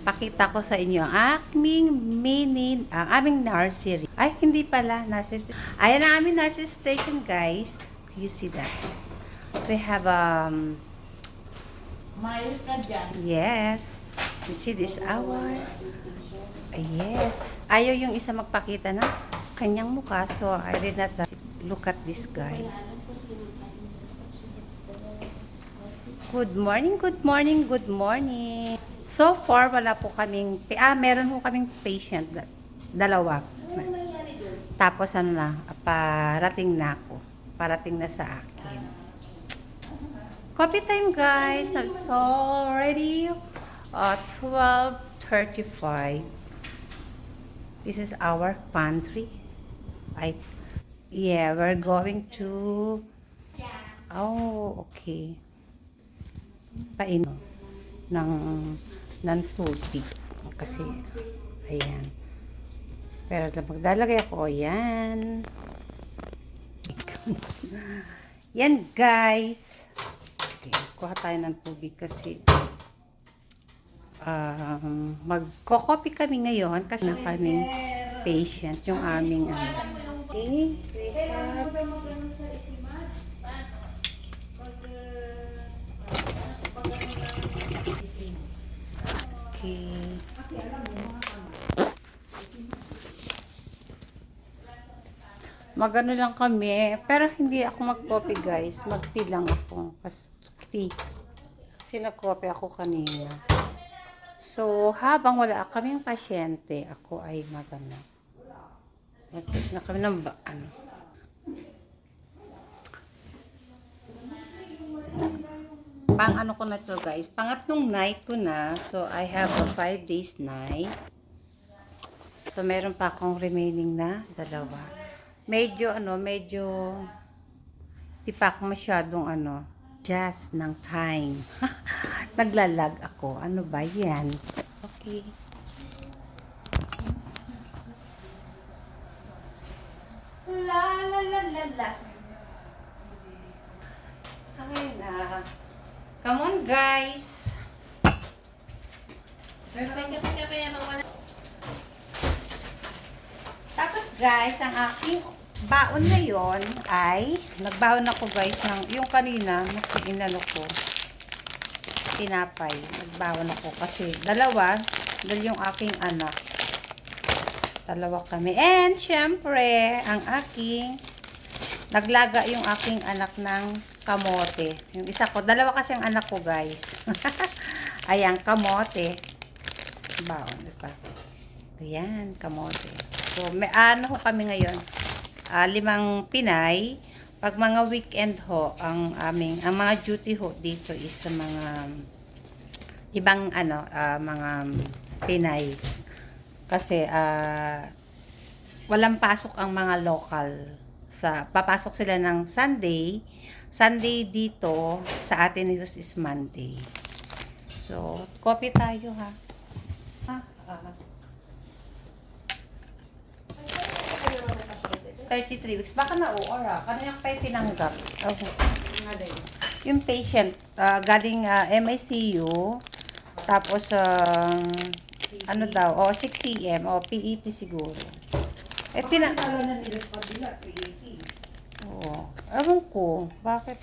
pakita ko sa inyo ang aming nursery. Ay, hindi pala, nursery. Ayan ang aming nursery station, guys. You see that? We have, Mayos na dyan. yes. You see this yes. Ayaw yung isa magpakita ng kanyang mukha, so I did not look at this, guys. Good morning, good morning, good morning. So far, wala po kaming, meron po kaming patient, dalawa. Tapos ano na, parating na ako. Parating na sa akin. Coffee time, guys. It's already 12:35. This is our pantry. Yeah, we're going to, oh, okay. Painom ng tubig kasi ayan, pero maglalagay ako yan yan, guys. Okay, kuha tayo ng tubig kasi magko-coffee kami ngayon kasi na kaming patient yung aming okay, okay. Magano lang kami, pero hindi ako mag-coffee, guys. Mag-tea lang ako. Kasi nag-coffee ako kanina. So, habang wala kaming pasyente, ako ay magano. Mag-take na kami ng pang ko na to, guys. Pangatlong night ko na. So, I have a 5 days night. So, meron pa akong remaining na dalawa. Medyo di pa ako masyadong just ng time. Naglalag ako. Ano ba yan? Okay. La la la la la. Okay na. Come on, guys. Tapos, guys, ang aking baon na yon ay nagbaon ako, guys, ng yung kanina inano ko tinapay. Nagbaon ako kasi dahil yung aking anak, dalawa kami, and syempre ang aking naglaga yung aking anak ng kamote. Yung isa ko, dalawa kasi ang anak ko, guys. Ayan, kamote. Baon, diba? Ayan, kamote. So, may kami ngayon. 5 Pinay. Pag mga weekend ho, ang mga duty ho dito is sa mga ibang mga Pinay. Kasi walang pasok ang mga local. Papasok sila ng Sunday. Sunday dito sa atin is Monday. So, coffee tayo, ha. 33 weeks. Baka na-OR, ha. Kanina pa yung tinanggap. Okay. Yung patient, galing MICU, tapos, 6 cm, PET siguro. Oo. Ewan ko, bakit